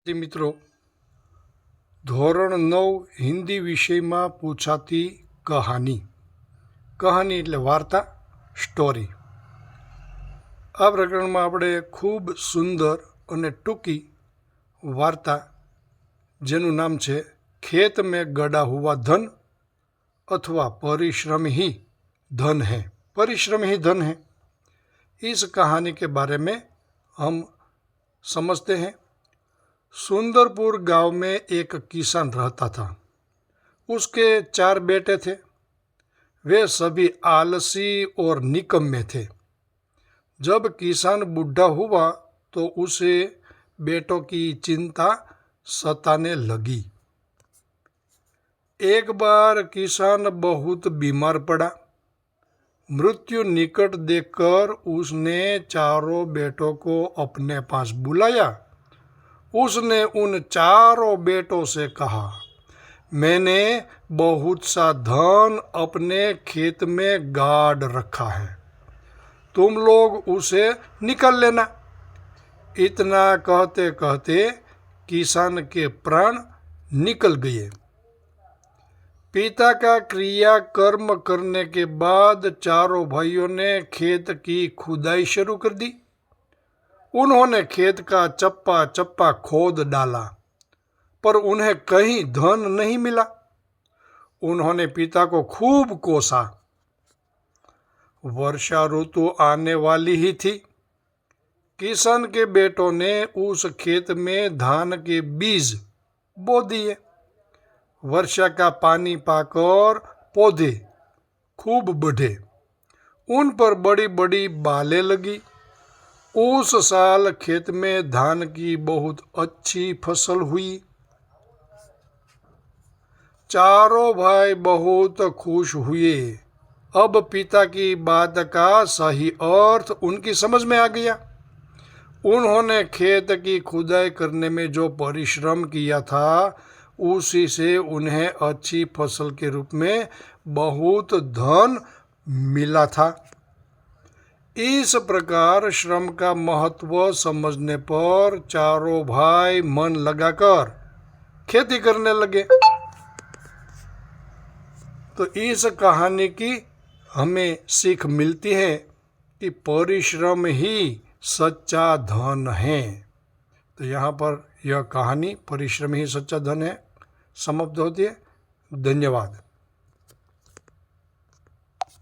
મિત્રો, ધોરણ 9 હિન્દી વિષયમાં પૂછાતી કહાની એટલે વાર્તા, સ્ટોરી. આ પ્રકરણમાં આપણે ખૂબ સુંદર અને ટૂંકી વાર્તા જેનું નામ છે ખેત में गड़ा हुआ धन अथवा परिश्रम ही धन है. परिश्रम ही धन है. इस कहानी के बारे में हम समझते हैं. सुंदरपुर गांव में एक किसान रहता था. उसके 4 बेटे थे. वे सभी आलसी और निकम्मे थे. जब किसान बूढ़ा हुआ तो उसे बेटों की चिंता सताने लगी. एक बार किसान बहुत बीमार पड़ा. मृत्यु निकट देखकर उसने चारों बेटों को अपने पास बुलाया. उसने उन चारों बेटों से कहा, मैंने बहुत सा धन अपने खेत में गाड़ रखा है, तुम लोग उसे निकाल लेना. इतना कहते कहते किसान के प्राण निकल गए. पिता का क्रिया कर्म करने के बाद चारों भाइयों ने खेत की खुदाई शुरू कर दी. उन्होंने खेत का चप्पा चप्पा खोद डाला, पर उन्हें कहीं धन नहीं मिला. उन्होंने पिता को खूब कोसा. वर्षा ऋतु आने वाली ही थी. किसान के बेटों ने उस खेत में धान के बीज बो दिए. वर्षा का पानी पाकर पौधे खूब बढ़े. उन पर बड़ी बड़ी बालें लगी. उस साल खेत में धान की बहुत अच्छी फसल हुई. चारों भाई बहुत खुश हुए. अब पिता की बात का सही अर्थ उनकी समझ में आ गया. उन्होंने खेत की खुदाई करने में जो परिश्रम किया था उसी से उन्हें अच्छी फसल के रूप में बहुत धन मिला था. इस प्रकार श्रम का महत्व समझने पर चारों भाई मन लगाकर खेती करने लगे. तो इस कहानी की हमें सीख मिलती है कि परिश्रम ही सच्चा धन है. तो यहाँ पर यह कहानी परिश्रम ही सच्चा धन है समाप्त होती है. धन्यवाद.